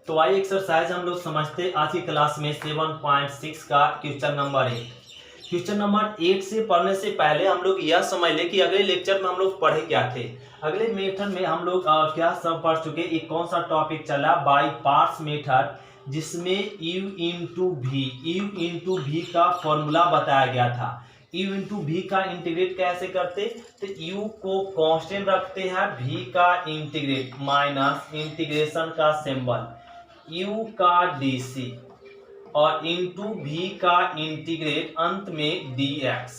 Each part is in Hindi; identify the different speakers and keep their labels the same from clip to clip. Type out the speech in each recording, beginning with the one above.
Speaker 1: तो आइए एक्सरसाइज हम लोग समझते आज की क्लास में 7.6 का क्वेश्चन नंबर 8। क्वेश्चन नंबर 8 से पढ़ने से पहले हम लोग यह समझ ले कि अगले लेक्चर में हम लोग पढ़े क्या थे। अगले मेथड में हम लोग क्या सब पढ़ चुके। एक कौन सा टॉपिक चला, बाय पार्ट्स मेथड, जिसमें यू इंटू भी का फॉर्मूला बताया गया था। यू इंटू भी का इंटीग्रेट कैसे करते, तो यू को कांस्टेंट रखते हैं, भी का इंटीग्रेट माइनस इंटीग्रेशन का सिंबल यू का डीसी और इंटू भी का इंटीग्रेट अंत में dx।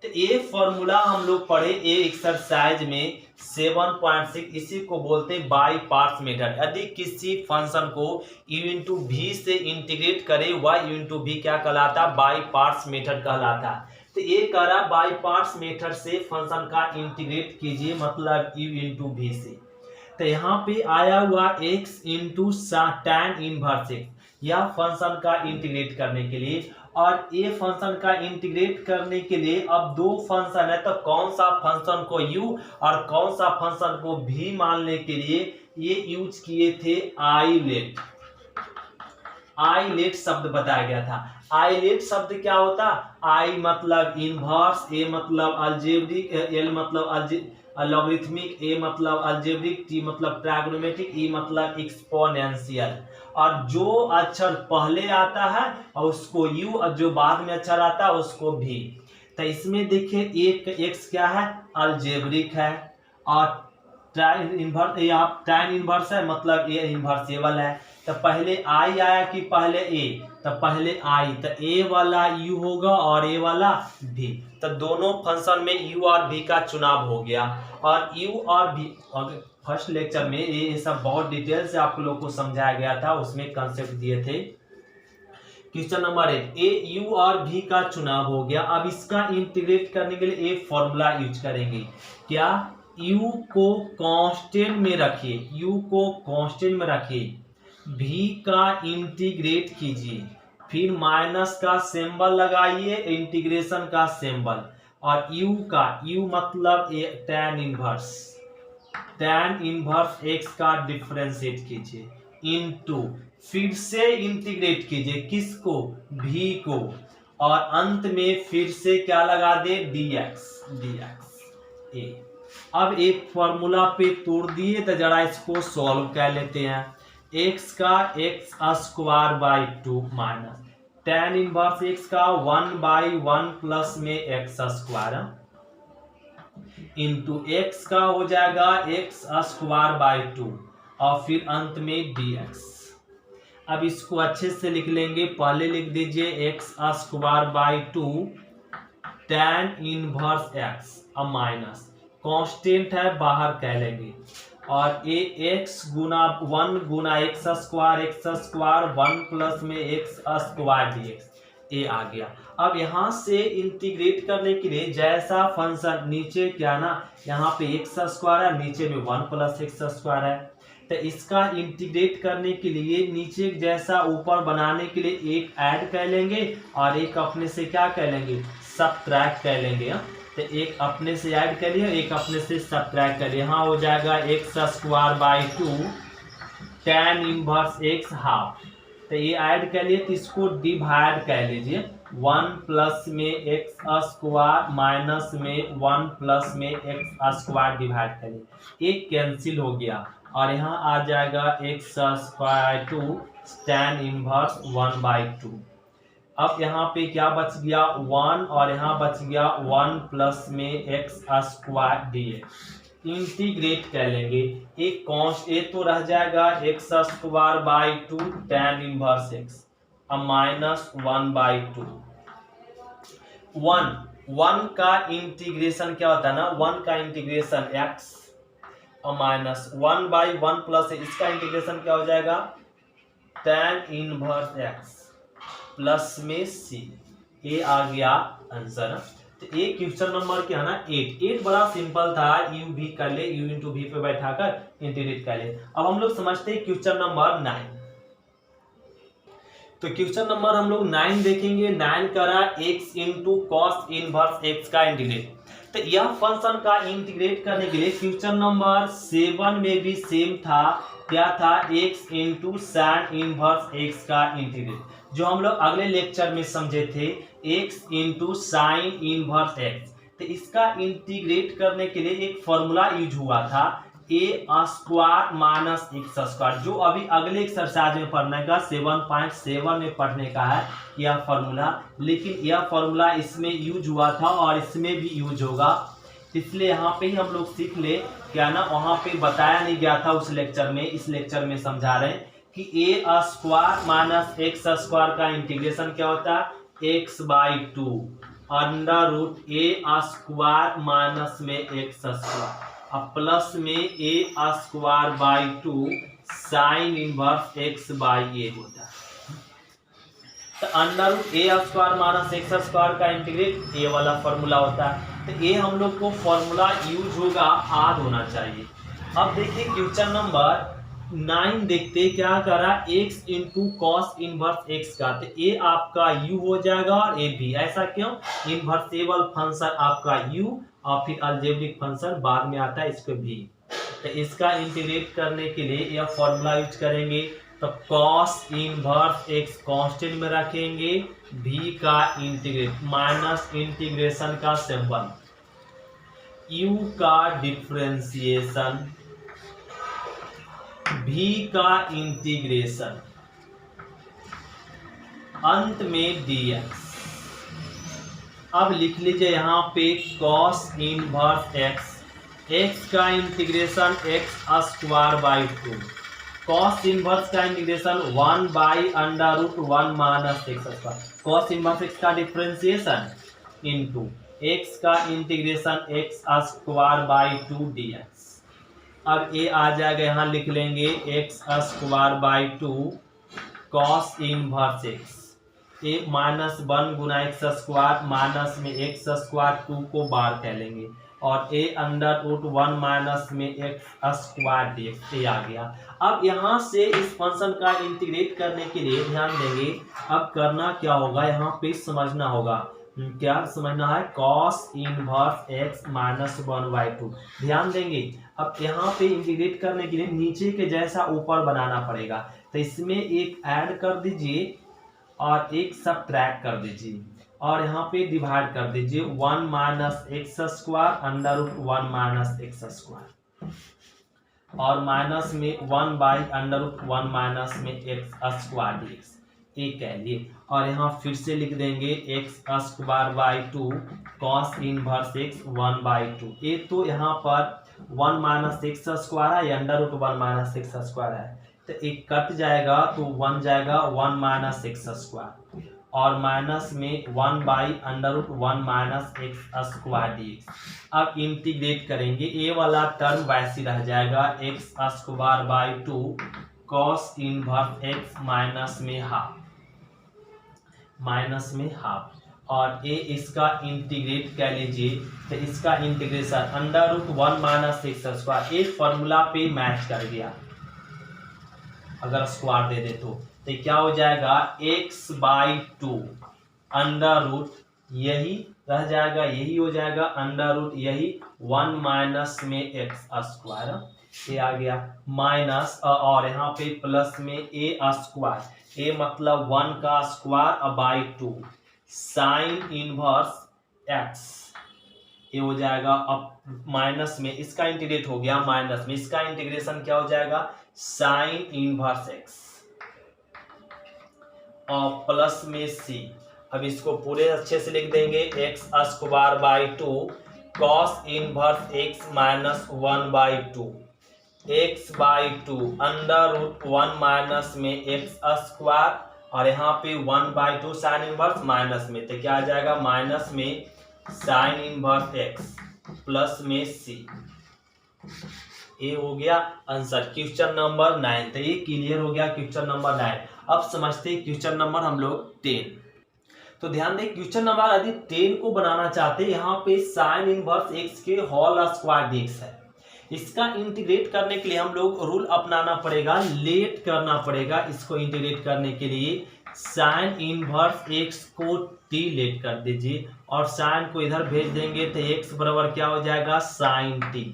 Speaker 1: तो ये फॉर्मूला हम लोग पढ़े ये एक्सरसाइज में 7.6। इसी को बोलते हैं बाय पार्ट्स मेथड। यदि किसी फंक्शन को u इंटू भी से इंटीग्रेट करे वह u इंटू भी क्या कहलाता, बाय पार्ट्स मेथड कहलाता। तो ये कह रहा बाय पार्ट्स मेथड से फंक्शन का इंटीग्रेट कीजिए, मतलब u इंटू भी से। तो यहाँ पे आया हुआ x into tan inverse x, यह फंक्शन का इंटीग्रेट करने के लिए। और ये फंक्शन का इंटीग्रेट करने के लिए अब दो फंक्शन है, तो कौन सा फंक्शन को u और कौन सा फंक्शन को v मानने के लिए ये यूज किए थे आईलेट शब्द बताया गया था। आईलेट शब्द क्या होता, आई मतलब इनवर्स, ए मतलब अलजेब्रिक, एल मतलब लॉगरिथमिक, ए मतलब अलजेब्रिक, टी मतलब ट्रायगोनोमेट्रिक, ई मतलब एक्सपोनेंशियल। और जो अक्षर पहले आता है और उसको यू, और जो बाद में अक्षर आता है उसको भी। तो इसमें देखिए एक एक्स क्या है, अलजेब्रिक है, और tan इनवर्स है, मतलब ए इनवर्सेबल है। तो पहले आई आया कि पहले ए, तो पहले आई, तो ए वाला यू होगा और ए वाला भी। तो दोनों फंक्शन में यू और भी का चुनाव हो गया। और यू और भी फर्स्ट लेक्चर में ये सब बहुत डिटेल से आप लोग को समझाया गया था, उसमें कंसेप्ट दिए थे। क्वेश्चन नंबर 8, ए यू और भी का चुनाव हो गया। अब इसका इंटीग्रेट करने के लिए एक फॉर्मूला यूज करेंगे। क्या, u को कांस्टेंट में रखिए, u को कांस्टेंट में रखिए, v का इंटीग्रेट कीजिए, फिर माइनस का सिंबल लगाइए, इंटीग्रेशन का सिंबल, और u मतलब tan इनवर्स x का डिफरेंशिएट कीजिए, इनटू फिर से इंटीग्रेट कीजिए किसको, v को, और अंत में फिर से क्या लगा दे, dx। अब एक फॉर्मूला पे तोड़ दिए, तो जरा इसको सॉल्व कर लेते हैं। x का x² by 2 minus tan inverse x का 1/1 प्लस में x² इंटू x का हो जाएगा x² बाई 2 और फिर अंत में dx। अब इसको अच्छे से लिख लेंगे। पहले लिख दीजिए x² by 2 tan inverse x, अब माइनस कांस्टेंट है बाहर कह लेंगे, और ये x गुना 1 गुना x² 1 प्लस में x² dx, ये आ गया। अब यहाँ से इंटीग्रेट करने के लिए जैसा फंक्शन नीचे क्या ना, यहाँ पे x² है, नीचे में 1 प्लस x² है, तो इसका इंटीग्रेट करने के लिए नीचे जैसा ऊपर बनाने के लिए एक ऐड कर लेंगे और एक अपने से क्या कर लेंगे, सबट्रैक्ट कर लेंगे। तो एक अपने से ऐड करिए, एक अपने से सबट्रैक्ट करिए। यहाँ हो जाएगा x² by 2 tan inverse x half. तो ये ऐड कर लिए, तो इसको डिवाइड कर लीजिए, 1 प्लस में x² माइनस में 1 प्लस में x² डिवाइड करिए, एक कैंसिल हो गया, और यहाँ आ जाएगा x² tan इनवर्स 1/2। अब यहाँ पे क्या बच गया, 1, और यहाँ बच गया 1 प्लस में x² dx। इंटीग्रेट कर लेंगे, एक कॉन्स्ट ए तो रह जाएगा x² by 2 tan inverse x, अब माइनस 1/2। 1 का इंटीग्रेशन क्या होता है ना, 1 का इंटीग्रेशन x और माइनस 1/1 प्लस, इसका इंटीग्रेशन क्या हो जाएगा, tan इनवर्स x प्लस में c। ये आ गया आंसर। तो ये क्वेश्चन नंबर क्या है ना 8 बड़ा सिंपल था, यू भी कर ले, यू इंटू भी पे बैठाकर इंटीग्रेट कर ले। अब हम लोग समझते हैं क्वेश्चन नंबर 9। तो क्वेश्चन नंबर हम लोग 9 देखेंगे। 9 करा x into cos inverse x का इंटीग्रेट। तो यह फंक्शन का इंटीग्रेट करने के लिए क्वेश्चन नंबर 7 में भी सेम था, क्या था, x into sine inverse x का इंटीग्रेट, जो हम लोग अगले लेक्चर में समझे थे, x into sine inverse x। तो इसका इंटीग्रेट करने के लिए एक फॉर्मूला यूज हुआ था, ए स्क्वायर माइनस एक्स स्क्वायर, जो अभी अगले एक्सरसाइज में पढ़ने का 7.7 में पढ़ने का है यह फॉर्मूला। लेकिन यह फॉर्मूला इसमें यूज हुआ था और इसमें भी यूज होगा, इसलिए यहाँ पे ही हम लोग सीख ले, क्या ना, वहाँ पे बताया नहीं गया था उस लेक्चर में, इस लेक्चर में समझा रहे हैं कि A square minus x square का इंटीग्रेशन क्या होता है, x/2 under root A square minus में एक्स स्क्वायर अब प्लस में A square by 2 sine inverse X by A होता है। तो under root A square minus x square का इंटीग्रेट ए वाला फॉर्मूला होता है। तो ये हम लोग को फॉर्मूला यूज होगा, याद होना चाहिए। अब देखिए क्वेश्चन नंबर 9 देखते क्या करा, x into cos inverse x का, तो ए आपका u हो जाएगा और ए भी। ऐसा क्यों, इनवर्सेबल फंक्शन आपका u और फिर अलजेब्रिक फंक्शन बाद में आता है, इसको भी। तो इसका इंटीग्रेट करने के लिए यह फॉर्मूला यूज करेंगे। तो कॉस इनवर्स x कांस्टेंट में रखेंगे, v का इंटीग्रेट माइनस इंटीग्रेशन का सिंबल, u का डिफरेंशिएशन, v का इंटीग्रेशन, अंत में dx। अब लिख लीजिए यहाँ पे cos इनवर्स x का integration x square by 2, cos inverse का integration 1 by under root 1 minus x square, cos inverse x का डिफरेंशिएशन इनटू x का integration x square by 2 dx। अब ये आ जाएगा, यहाँ लिख लेंगे x square by 2 cos inverse x, A minus 1 Guna x square minus में एक्स स्क्वायर 2 को बार कह लेंगे, और ए अंडर रूट 1 माइनस में एक्स स्क्वायर dx, ए आ गया। अब यहाँ से इस फंक्शन का इंटीग्रेट करने के लिए ध्यान देंगे, अब करना क्या होगा, यहाँ पे समझना होगा, क्या समझना है, कॉस इनवर्स x माइनस 1/2। ध्यान देंगे, अब यहाँ पे इंटीग्रेट करने के लिए नीचे के जैसा ऊपर बनाना पड़ेगा, तो इसमें एक ऐड कर दीजिए और एक सब्ट्रैक्ट कर दीजिए, और यहाँ पे डिवाइड कर दीजिए 1 minus x square under root 1 minus x square, और माइनस में 1 बाई अंडर रूट 1 माइनस में एक्स स्क्वायर dx, ये कह लिए। और यहाँ फिर से लिख देंगे x square by 2 cos inverse x 1/2। ये तो यहाँ पर 1 माइनस एक्स स्क्वायर है, under root 1 minus x square है, तो एक कट जाएगा तो 1 जाएगा 1 माइनस एक्स स्क्वायर, और माइनस में 1 by under root 1 minus x square dx। अब इंटीग्रेट करेंगे, ये वाला टर्म वैसे रह जाएगा x square by 2 cos inverse x minus में हाफ, और ये इसका इंटीग्रेट कह लीजिए, तो इसका integration under root 1 minus x square, एक फॉर्मूला पे मैच कर गया, अगर स्क्वायर दे दे तो क्या हो जाएगा, x/2 अंडर रूट, यही रह जाएगा, यही हो जाएगा अंडर रूट, यही 1 माइनस में एक्स स्क्वायर, ये आ गया माइनस, और यहाँ पे प्लस में ए स्क्वायर, ए मतलब 1 का square by 2 sine inverse x, ये हो जाएगा। अब माइनस में इसका इंटीग्रेट हो गया, माइनस में इसका इंटीग्रेशन क्या हो जाएगा, साइन इनवर्स x, और प्लस में c। अब इसको पूरे अच्छे से लिख देंगे, x square by 2 cos inverse x minus 1/2 x/2 under root 1 minus में एक्स स्क्वायर, और यहाँ पे 1/2 साइन इनवर्स माइनस में, तो क्या आ जाएगा, माइनस में साइन इनवर्स x प्लस में c, ये हो गया आंसर क्वेश्चन नंबर 9। तो ये क्लियर हो गया क्वेश्चन नंबर 9। अब समझते हैं क्वेश्चन नंबर हम लोग 10। तो ध्यान दें, क्वेश्चन नंबर यदि 10 को बनाना चाहते हैं, यहाँ पे साइन इनवर्स x के होल स्क्वायर dx है, इसका इंटीग्रेट करने के लिए हम लोग रूल अपनाना पड़ेगा, लेट करना पड़ेगा। इसको इंटीग्रेट करने के लिए साइन इनवर्स एक्स को टी लेट कर दीजिए और साइन को इधर भेज देंगे तो एक्स बराबर क्या हो जाएगा, साइन टी।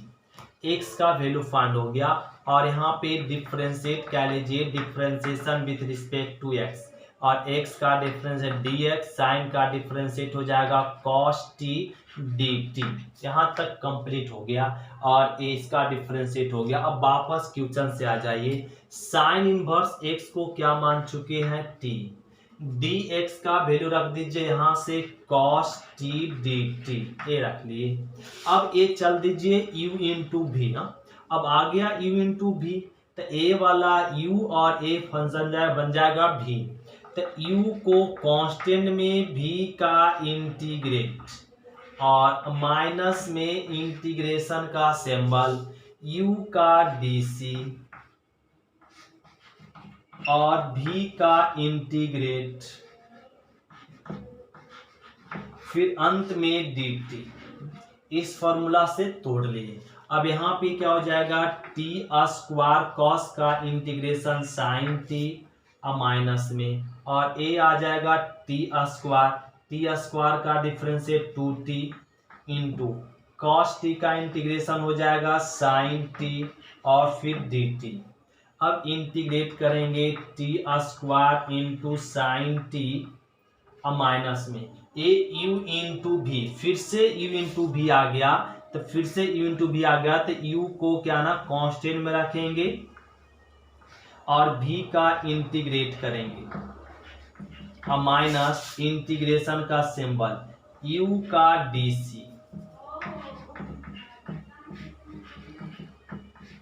Speaker 1: एक्स का वैल्यू फाइंड हो गया और यहाँ पे डिफरेंशिएट कह लीजिए, differentiation with respect to x, और x का डिफरेंशिएट dx, साइन का डिफरेंशिएट हो जाएगा cos t dt। यहाँ तक कंप्लीट हो गया और इसका डिफरेंशिएट हो गया। अब वापस क्वेश्चन से आ जाइए। साइन इनवर्स x को क्या मान चुके हैं, t। dx का वैल्यू रख दीजिए यहाँ से cos t dt, ये रख लिए। अब ये चल दीजिए u इंटू भी ना, अब आ गया u इंटू भी, तो a वाला u और a फंक्शन बन जाएगा v। तो u को कांस्टेंट में v का इंटीग्रेट और माइनस में इंटीग्रेशन का सिंबल u का dc और v का इंटीग्रेट, फिर अंत में dt। इस फॉर्मूला से तोड़ लिए। अब यहाँ पे क्या हो जाएगा, टी स्क्वायर कॉस का इंटीग्रेशन साइन टी माइनस में, और ए आ जाएगा टी स्क्वायर का differentiate 2t into cos t का इंटीग्रेशन हो जाएगा साइन टी और फिर dt। अब इंटीग्रेट करेंगे T square into sine T minus में ए यू इंटू भी, फिर से u इंटू भी आ गया, तो फिर से u इंटू भी आ गया, तो u को क्या ना कांस्टेंट में रखेंगे और v का इंटीग्रेट करेंगे माइनस इंटीग्रेशन का सिंबल u का dc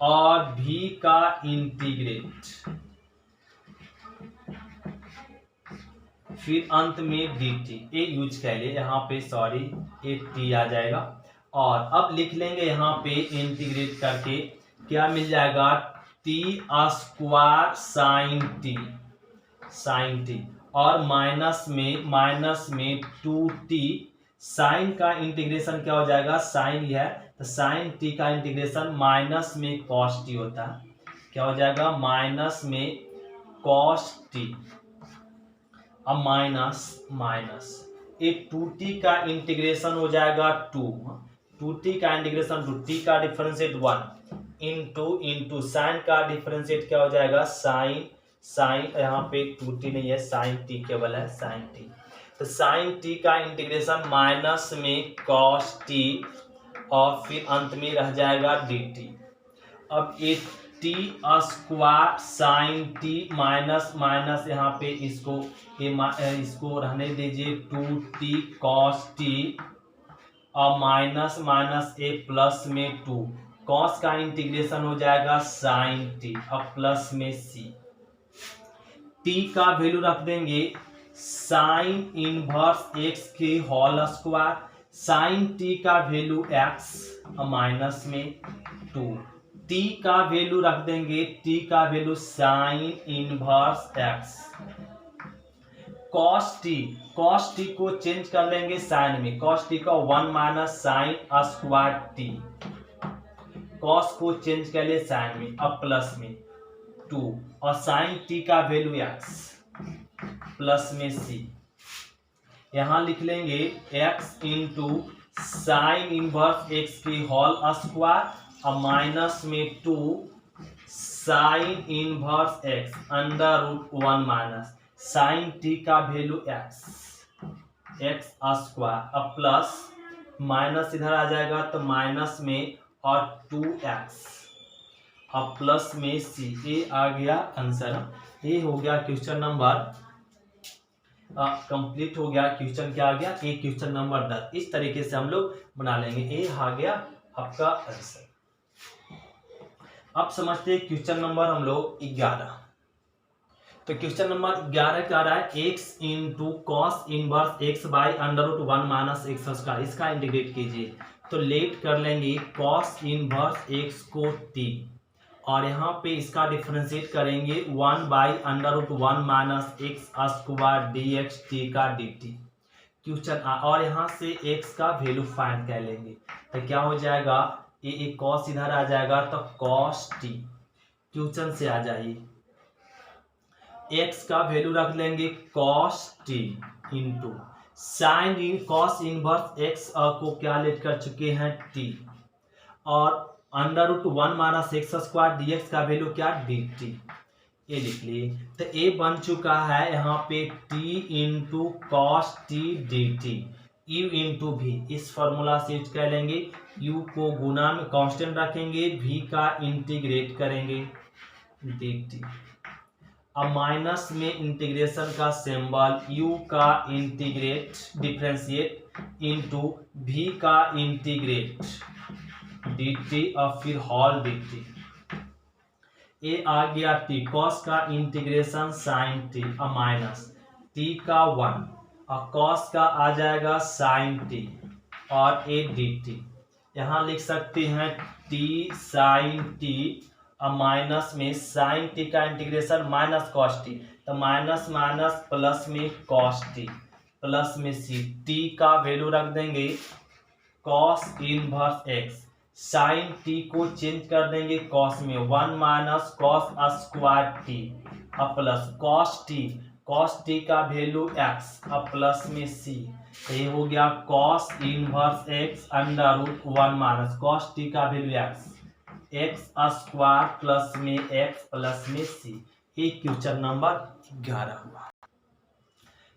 Speaker 1: और v का इंटीग्रेट, फिर अंत में dt। ये यूज कर लिए यहाँ पे, सॉरी ये t आ जाएगा। और अब लिख लेंगे यहाँ पे इंटीग्रेट करके क्या मिल जाएगा, टी स्क्वायर साइन टी और माइनस में 2t। साइन का इंटीग्रेशन क्या हो जाएगा, साइन ही है तो साइन टी का इंटीग्रेशन माइनस में कॉस टी होता है, क्या हो जाएगा माइनस में कॉस टी। अब माइनस ये 2t का इंटीग्रेशन हो जाएगा 2t का इंटीग्रेशन 2t का डिफरेंशिएट 1 इंटू साइन का डिफरेंशिएट क्या हो जाएगा, साइन यहाँ पे 2t नहीं है, साइन t केवल है, साइन t। तो साइन t का इंटीग्रेशन माइनस में cos t और फिर अंत में रह जाएगा dt। अब ये T square sine T minus यहाँ पे इसको रहने दीजिए 2t cos t और माइनस ए प्लस में 2 cos का इंटीग्रेशन हो जाएगा साइन टी और प्लस में c। t का वैल्यू रख देंगे साइन इनवर्स x के होल स्क्वायर, साइन t का वैल्यू x और माइनस में 2। t का वैल्यू रख देंगे, t का value sign inverse x। cos t को चेंज कर लेंगे साइन में, cos t का 1 minus sine square t, cos को चेंज कर ले साइन में, अब प्लस में 2 और साइन t का वैल्यू x प्लस में c। यहाँ लिख लेंगे x into sine inverse x की होल स्क्वायर और माइनस में 2 sine inverse x under root 1 minus sine t का वैल्यू x स्क्वायर, अब प्लस माइनस इधर आ जाएगा तो माइनस में और 2x अब प्लस में c। ये आ गया आंसर। ये हो गया क्वेश्चन नंबर कंप्लीट हो गया। क्वेश्चन क्या आ गया, ये क्वेश्चन नंबर 10। इस तरीके से हम लोग बना लेंगे। ये आ गया आपका आंसर। अब समझते हैं क्वेश्चन नंबर हम लोग 11। तो क्वेश्चन नंबर 11 क्या रहा है, x into cos inverse x by under root 1 minus x square, इसका इंटीग्रेट कीजिए। तो लेट कर लेंगे कॉस इनवर्स x को t और यहाँ पे इसका डिफरेंशिएट करेंगे 1 by under root 1 minus x square dx t का dt। क्वेश्चन और यहाँ से x का वैल्यू फाइंड कर लेंगे तो क्या हो जाएगा, ये एक कॉस इधर आ जाएगा तो कॉस टी, क्वेश्चन से आ जाइए। एक्स का वैल्यू रख लेंगे cos t into sine in cos inverse x को क्या लेट कर चुके हैं टी, और under root 1 minus x square d x का वैल्यू क्या डी टी, ये लिख लिए। तो ए बन चुका है यहाँ पे T into cos T D T, you into भी, इस फॉर्मूला से यूज कर लेंगे। यू को गुना में कांस्टेंट रखेंगे, भी का इंटीग्रेट करेंगे डी टी। अब माइनस में इंटीग्रेशन का सिंबल, यू का इंटीग्रेट डिफरेंशिएट इंटू भी का इंटीग्रेट डी टी और फिर होल डी टी। ए आ गया टी, कॉस का इंटीग्रेशन साइन टी और माइनस टी का 1 और कॉस का आ जाएगा साइन टी और ए डी टी। यहाँ लिख सकते हैं टी साइन टी और माइनस में साइन टी का इंटीग्रेशन माइनस कॉस टी, तो माइनस माइनस प्लस में कॉस टी प्लस में सी, टी का वैल्यू रख देंगे cos inverse x, sine t को चेंज कर देंगे कॉस में 1 माइनस कॉस स्क्वायर टी और प्लस कॉस टी का वैल्यू एक्स और प्लस में सी, तो ये हो गया cos inverse x under root 1 minus cos t का वैल्यू एक्स स्क्वायर प्लस में एक्स प्लस में सी। ये क्वेश्चन नंबर 11 हुआ।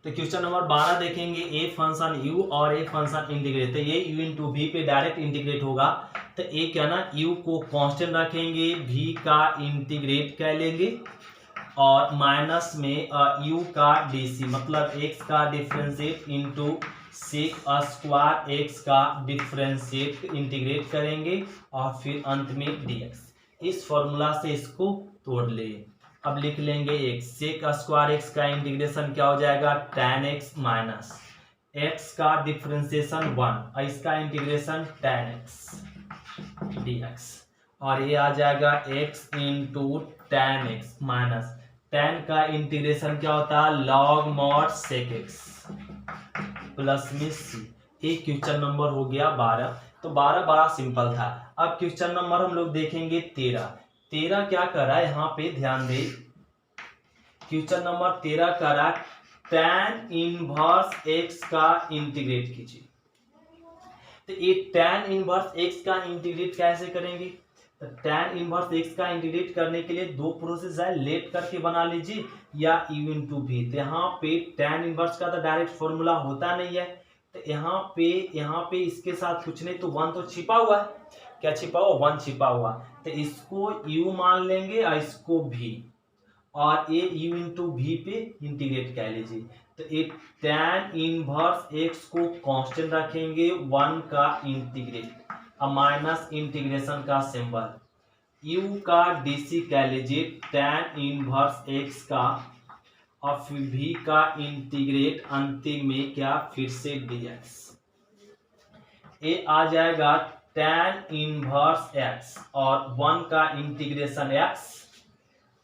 Speaker 1: तो क्वेश्चन नंबर 12 देखेंगे, ए फंक्शन यू और ए फंक्शन इंटीग्रेट, तो ये यू इंटू भी पे डायरेक्ट इंटीग्रेट होगा। तो ए क्या ना, यू को कांस्टेंट रखेंगे, भी का इंटीग्रेट कर लेंगे और माइनस में यू का डीसी मतलब एक्स का differentiate into sec square x का डिफरेंशिएट इंटीग्रेट करेंगे और फिर अंत में डीएक्स। इस फॉर्मूला से इसको तोड़ ले। अब लिख लेंगे एक्स, सेक स्क्वायर एक्स का इंटीग्रेशन क्या हो जाएगा tan एक्स माइनस एक्स का डिफरेंशिएशन 1 और इसका इंटीग्रेशन tan एक्स dx, और ये आ जाएगा x into tan x minus tan का इंटीग्रेशन क्या होता है log mod sec x plus में सी। एक क्वेश्चन नंबर हो गया 12। तो 12 बड़ा सिंपल था। अब क्वेश्चन नंबर हम लोग देखेंगे 13 क्या कर रहा है, यहाँ पे ध्यान दे। क्वेश्चन नंबर 13 कर रहा है tan इनवर्स एक्स का इंटीग्रेट कीजिए। तो ये tan इनवर्स एक्स का इंटीग्रेट कैसे करेंगे, तो tan इनवर्स एक्स का इंटीग्रेट करने के लिए दो प्रोसेस है, लेट करके बना लीजिए या u इंटू भी। तो यहाँ पे tan इनवर्स का तो डायरेक्ट फॉर्मूला होता नहीं है, तो यहाँ पे इसके साथ कुछ नहीं, तो 1 तो छिपा हुआ है। क्या छिपा हुआ, 1 छिपा हुआ। तो इसको u मान लेंगे और इसको v, और ये u इंटू भी पे इंटीग्रेट कर लीजिए। तो एक tan इनवर्स एक्स को कांस्टेंट रखेंगे, 1 का इंटीग्रेट और माइनस इंटीग्रेशन का सिंबल, u का dc कह लीजिए tan इनवर्स एक्स का और फिर v का इंटीग्रेट अंतिम में क्या फिर से dx। ये आ जाएगा tan इनवर्स x और 1 का इंटीग्रेशन x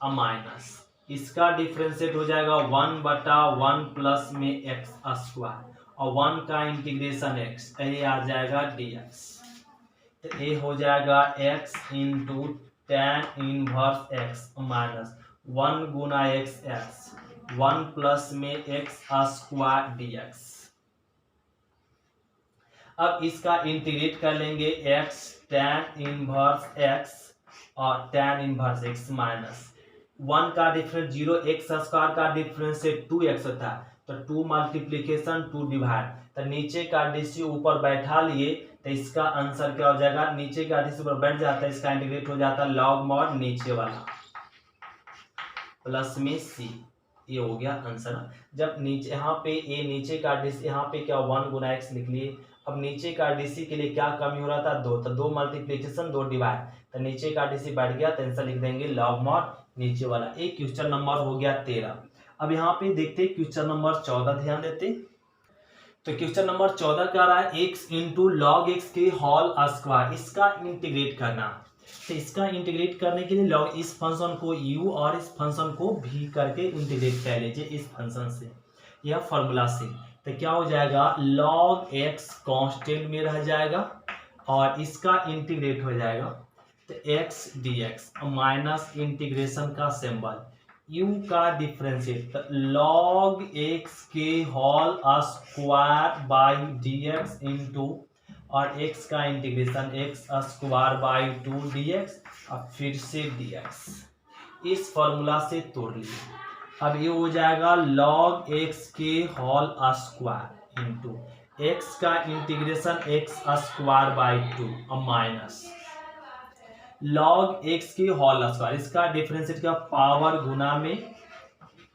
Speaker 1: और माइनस इसका डिफरेंशिएट हो जाएगा 1/1 प्लस में x स्क्वायर और 1 का इंटीग्रेशन x, ये आ जाएगा dx। तो ये हो जाएगा x into tan inverse x minus 1 गुना x 1 प्लस में x स्क्वायर dx। अब इसका इंटीग्रेट कर लेंगे x tan इनवर्स x और tan इनवर्स x माइनस 1 का डिफरेंस 0, x स्क्वायर का डिफरेंस से 2x होता है, तो 2 मल्टीप्लीकेशन 2 डिवाइड, तो नीचे का डीसी ऊपर बैठा लिए, तो इसका आंसर क्या हो जाएगा, नीचे का डीसी ऊपर बैठ जाता है, इसका इंटीग्रेट हो जाता है लॉग मॉड नीचे वाला प्लस में सी। ये हो गया आंसर। जब नीचे यहाँ पे ए नीचे का डीसी, यहाँ पे क्या 1 गुना x लिख लिए। अब नीचे का डीसी के लिए क्या कमी हो रहा था 2, तो 2 मल्टीप्लीकेशन 2 डिवाइड, तो नीचे का डीसी बैठ गया, तो आंसर लिख देंगे लॉग मॉड नीचे वाला। एक क्वेश्चन नंबर हो गया 13। अब यहाँ पे देखते क्वेश्चन नंबर 14, ध्यान देते। तो क्वेश्चन नंबर 14 क्या रहा है, x इंटू लॉग एक्स के होल स्क्वायर, इसका इंटीग्रेट करना। तो इसका इंटीग्रेट करने के लिए लॉग इस फंक्शन को u और इस फंक्शन को v करके इंटीग्रेट कर लीजिए इस फंक्शन से या फॉर्मूला से। तो क्या हो जाएगा log x कांस्टेंट में रह जाएगा और इसका इंटीग्रेट हो जाएगा तो x dx माइनस इंटीग्रेशन का सिंबल u का डिफरेंशिएट तो log x के whole square by dx into और x का integration x square by 2 dx और फिर से dx इस फॉर्मूला से तोड़ लिए। अब ये हो जाएगा log x के होल स्क्वायर इंटू x का इंटीग्रेशन x स्क्वायर बाई 2 और माइनस log x की होल स्क्वायर इसका डिफरेंशिएट का पावर गुना में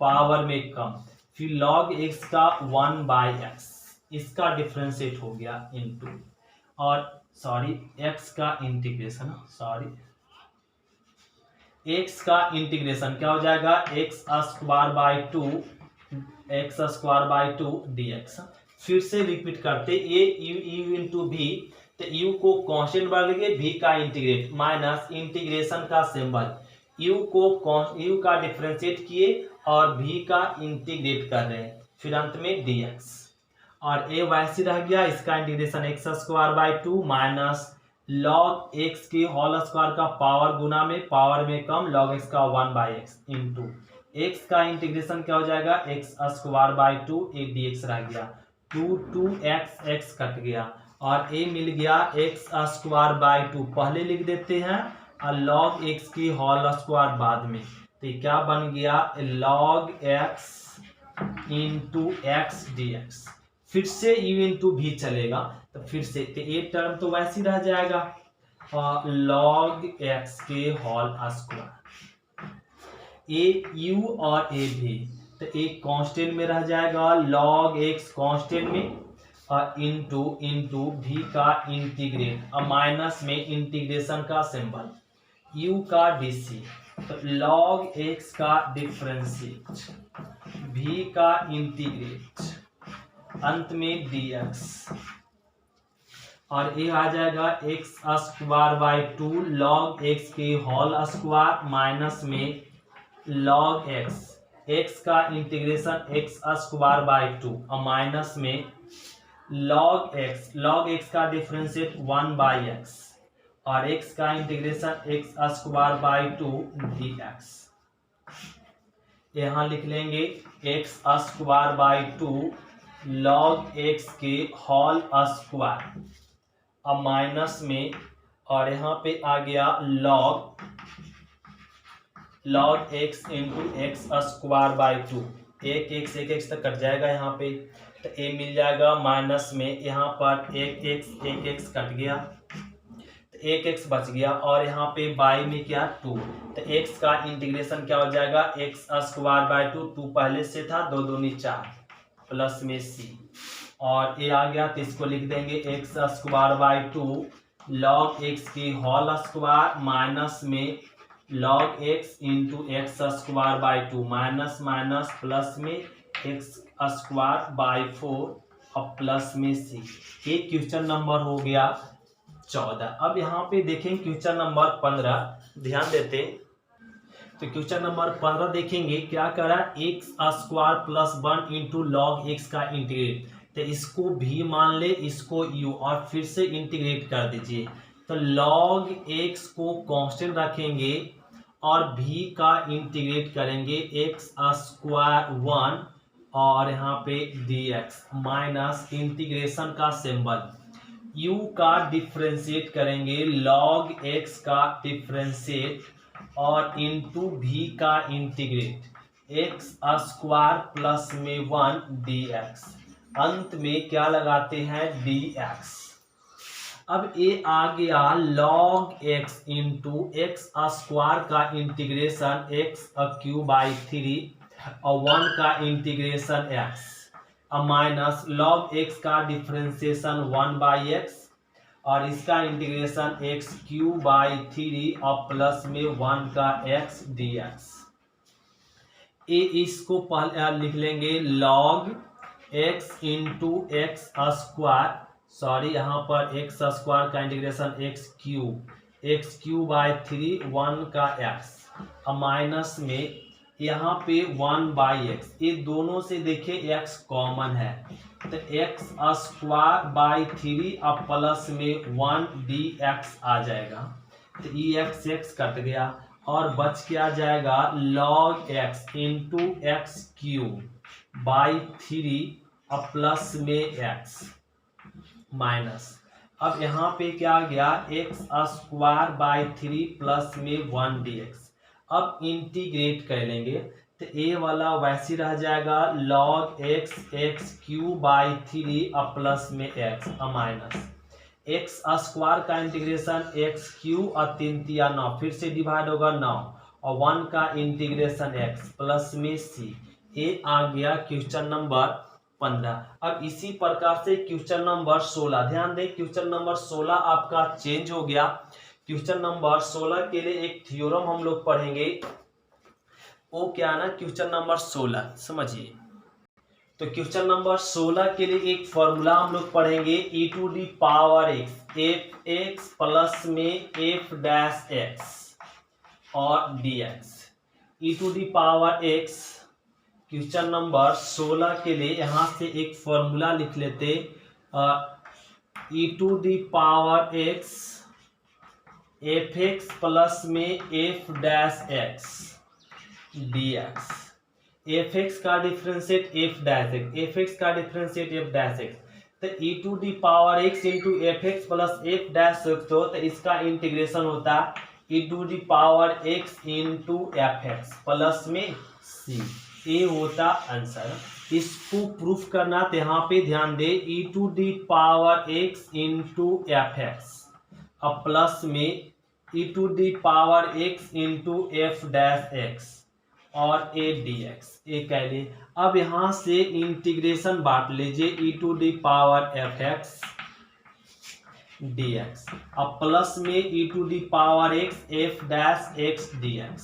Speaker 1: पावर में कम फिर log x का 1 बाई एक्स इसका डिफरेंशिएट हो गया इनटू और सॉरी x का इंटीग्रेशन x का इंटीग्रेशन क्या हो जाएगा x square by 2 x square by 2 dx। फिर से रिपीट करते ये u इंटू भी तो u को कांस्टेंट बना लेंगे v का इंटीग्रेट माइनस इंटीग्रेशन का सिंबल u का डिफरेंशिएट किए और v का इंटीग्रेट कर रहे हैं फिर अंत में dx और a वैसे रह गया इसका integration x square by 2 minus log x की होल स्क्वायर का पावर गुना में पावर में कम log x का 1 बाई एक्स इंटू x का इंटीग्रेशन क्या हो जाएगा x स्क्वायर बाई 2 एक dx रह गया 2x कट गया और a मिल गया x स्क्वायर बाई 2 पहले लिख देते हैं और log x की होल स्क्वायर बाद में तो क्या बन गया log x into x dx फिर से u इंटू भी चलेगा तो फिर से तो ये टर्म तो वैसे ही रह जाएगा और log x के होल स्क्वायर a u और a भी तो एक कांस्टेंट में रह जाएगा log x कांस्टेंट में और इंटू भी का इंटीग्रेट और माइनस में इंटीग्रेशन का सिंबल u का dc तो log x का डिफरेंशिएट v का इंटीग्रेट अंत में dx और ये आ जाएगा x square by 2 log x के होल स्क्वायर माइनस में log x का इंटीग्रेशन x स्क्वायर बाई 2 और माइनस में log x का डिफरेंशिएट 1 बाई एक्स और x का integration x square by 2 dx यहाँ लिख लेंगे x square by 2 log x के होल स्क्वायर और माइनस में और यहाँ पे आ गया log x into x square by 2 एक x तक कट जाएगा यहाँ पे तो a मिल जाएगा माइनस में यहाँ पर एक x कट गया तो एक x बच गया और यहाँ पे बाई में क्या 2 तो x का इंटीग्रेशन क्या हो जाएगा x स्क्वायर बाई 2 पहले से था 2 दूनी 4 प्लस में c और ये आ गया तो इसको लिख देंगे x square by 2 log x की होल स्क्वायर माइनस में log x into x square by 2 minus minus plus में x स्क्वायर बाई 4 और प्लस में c। ये क्वेश्चन नंबर हो गया 14। अब यहाँ पे देखें क्वेश्चन नंबर 15 ध्यान देते तो क्वेश्चन नंबर 15 देखेंगे क्या करा x square plus 1 into log x का इंटीग्रेट तो इसको भी मान ले इसको u और फिर से इंटीग्रेट कर दीजिए तो log x को कांस्टेंट रखेंगे और v का इंटीग्रेट करेंगे x स्क्वायर 1 और यहाँ पे dx माइनस इंटीग्रेशन का सिंबल u का डिफरेंशिएट करेंगे log x का डिफरेंशिएट और इंटू v का इंटीग्रेट x स्क्वायर प्लस में 1 dx अंत में क्या लगाते हैं dx। अब ये आ गया log x into x square का इंटीग्रेशन x क्यूब बाई 3 और 1 का integration x minus log x का डिफरेंशिएशन 1 बाई एक्स और इसका इंटीग्रेशन x क्यूब बाई 3 और प्लस में 1 का x dx। इसको पहले लिख लेंगे log x into x square sorry यहाँ पर एक्स स्क्वायर का इंटीग्रेशन एक्स क्यूब बाई 3 1 का x माइनस में यहाँ पे 1/x, ये दोनों से देखिए x कॉमन है, तो x स्क्वायर बाई 3 अब प्लस में 1 dx आ जाएगा, तो x कट गया और बच क्या जाएगा log x into x cube by 3 अब प्लस में x माइनस, अब यहाँ पे क्या आ गया x स्क्वायर बाई 3 प्लस में 1 dx। अब इंटीग्रेट कर लेंगे तो a वाला वैसे रह जाएगा log x क्यूब बाई 3 अब प्लस में x माइनस एक्स स्क्वायर का इंटीग्रेशन x क्यूब और 3 तिया 9 फिर से डिवाइड होगा 9 और 1 का इंटीग्रेशन x प्लस में c। ये आ गया क्वेश्चन नंबर 15। अब इसी प्रकार से क्वेश्चन नंबर 16, ध्यान दें क्वेश्चन नंबर 16 आपका चेंज हो गया। क्वेश्चन नंबर 16 के लिए एक थ्योरम हम लोग पढ़ेंगे, वो क्या ना क्वेश्चन नंबर 16 समझिए। तो क्वेश्चन नंबर 16 के लिए एक फॉर्मूला हम लोग पढ़ेंगे e⁻x एफ एक्स प्लस में f डैश x और dx। e⁻x क्वेश्चन नंबर 16 के लिए यहाँ से एक फॉर्मूला लिख लेते, e⁻x एफ एक्स प्लस में f dash x dx। F X का differentiate F dash X, F X का डिफरेंशिएट एफ डैश एक्स, तो e⁻x into F X plus F dash X, तो इसका इंटीग्रेशन होता है e⁻x into F X plus में c। ये होता आंसर। इसको प्रूफ करना तो यहाँ पे ध्यान दे e⁻x इंटू एफ एक्स अब प्लस में e⁻x into F dash x और a dx ये कह ले। अब यहाँ से इंटीग्रेशन बांट लीजिए e⁻fx dx अब प्लस में e⁻x f dash x dx।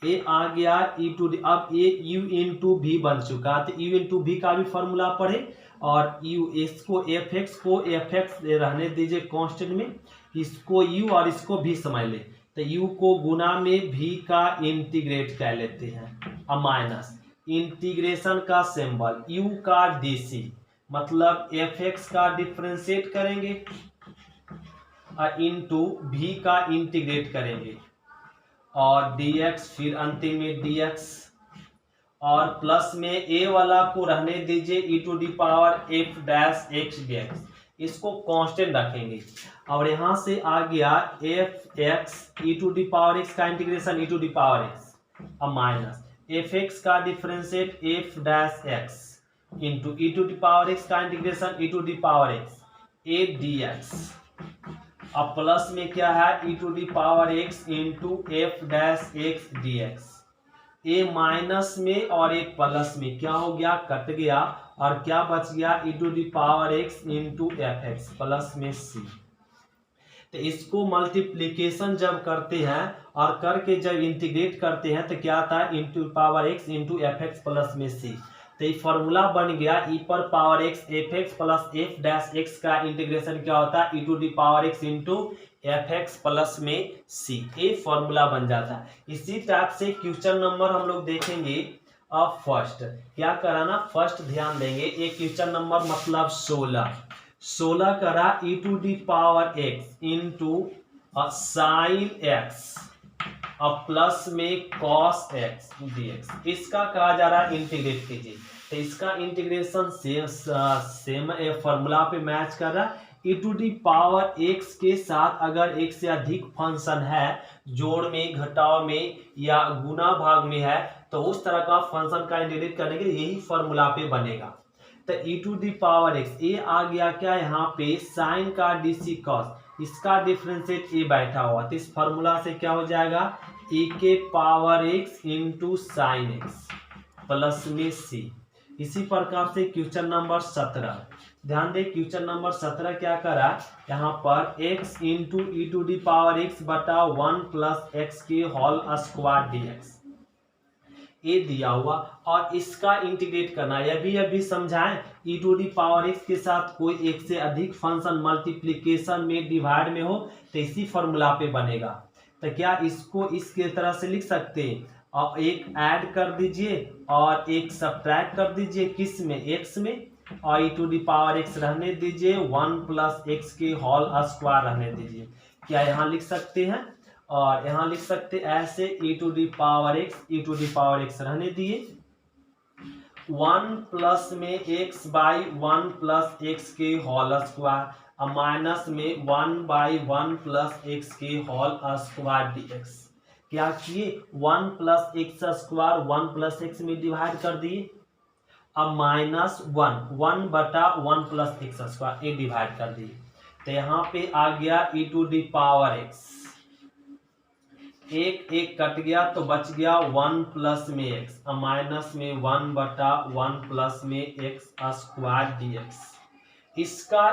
Speaker 1: ये आ गया अब ये u इंटू v बन चुका, तो u इंटू v का भी फॉर्मूला पढ़े और u इसको fx को fx रहने दीजिए कांस्टेंट में, इसको u और इसको v समझ ले, तो u को गुना में v का इंटीग्रेट कर लेते हैं अब माइनस इंटीग्रेशन का सिंबल u का dc मतलब fx का डिफरेंशिएट करेंगे और इंटू v का इंटीग्रेट करेंगे और dx फिर अंतिम में dx और प्लस में a वाला को रहने दीजिए e⁻f डैश x dx, इसको कांस्टेंट रखेंगे और यहाँ से आ गया एफ एक्स e⁻x का इंटीग्रेशन e⁻x अब माइनस एफ एक्स का differentiate F dash x into e⁻x का इंटीग्रेशन e⁻x a dx अब प्लस में क्या है e⁻x into F dash x dx। ए माइनस में और एक प्लस में क्या हो गया कट गया और क्या बच गया e⁻x into F X plus में c। तो इसको मल्टीप्लीकेशन जब करते हैं और करके जब इंटीग्रेट करते हैं तो क्या आता है e⁻x into F X plus में c। तो ये फॉर्मूला बन गया e⁻x F X plus F dash x का इंटीग्रेशन क्या होता है e⁻x into F X plus में c। ये फॉर्मूला बन जाता है। इसी टाइप से क्वेश्चन नंबर हम लोग देखेंगे। अब फर्स्ट क्या कराना, फर्स्ट ध्यान देंगे ये क्वेश्चन नंबर मतलब 16 करा e⁻x इंटू साइन एक्स अब प्लस में कॉस एक्स dx। इसका कहा जा रहा है इंटीग्रेट कीजिए, तो इसका इंटीग्रेशन सेम फॉर्मूला पे मैच कर रहा है। e⁻x के साथ अगर एक से अधिक फंक्शन है जोड़ में घटाव में या गुना भाग में है तो उस तरह का फंक्शन का इंटीग्रेट करने के लिए यही फॉर्मूला पे बनेगा। तो e⁻x ये आ गया क्या यहाँ पे साइन का dc cos, इसका डिफरेंशिएट ए बैठा हुआ, तो इस फॉर्मूला से क्या हो जाएगा e⁻x into sine x plus में c। इसी प्रकार से क्वेश्चन नंबर 17 ध्यान दें, क्वेश्चन नंबर 17 क्या करा यहाँ पर x इंटू e⁻x बटा 1 प्लस एक्स के होल स्क्वायर dx ये दिया हुआ और इसका इंटीग्रेट करना। यह भी समझाएं e⁻x के साथ कोई एक से अधिक फंक्शन मल्टीप्लिकेशन में डिवाइड में हो तो इसी फॉर्मूला पे बनेगा। तो क्या इसको इसके तरह से लिख सकते हैं और एक ऐड कर दीजिए और एक सब्ट्रैक्ट कर दीजिए, किस में, x में, और e to the power x रहने दीजिए, 1 प्लस x के होल स्क्वायर रहने दीजिए। क्या यहाँ लिख सकते हैं, और यहाँ लिख सकते ऐसे, e to the power x रहने दिए, 1 प्लस में x बाई 1 प्लस x के होल स्क्वायर, और माइनस में 1 बाई 1 प्लस x के होल स्क्वायर dx। क्या किए, 1 plus x square 1 plus x में डिवाइड कर दिए, अब माइनस 1 बटा 1 प्लस एक्स स्क्वायर ये डिवाइड कर दिए। तो यहाँ पे आ गया e to the power x, एक कट गया तो बच गया 1 प्लस में x, अब माइनस में 1 बटा 1 प्लस में एक्स स्क्वायर dx। इसका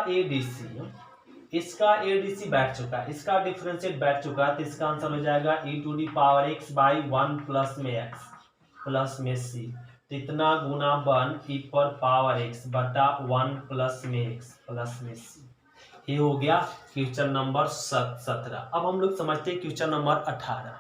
Speaker 1: एडीसी बैठ चुका है, इसका डिफरेंशिएट बैठ चुका है, तो इसका आंसर हो जाएगा e to the power x by 1 plus में x प्लस में c, तो इतना गुना 1 e पर पावर x बटा 1 प्लस में x प्लस में c। ये हो गया क्वेश्चन नंबर 17। अब हम लोग समझते हैं क्वेश्चन नंबर 18।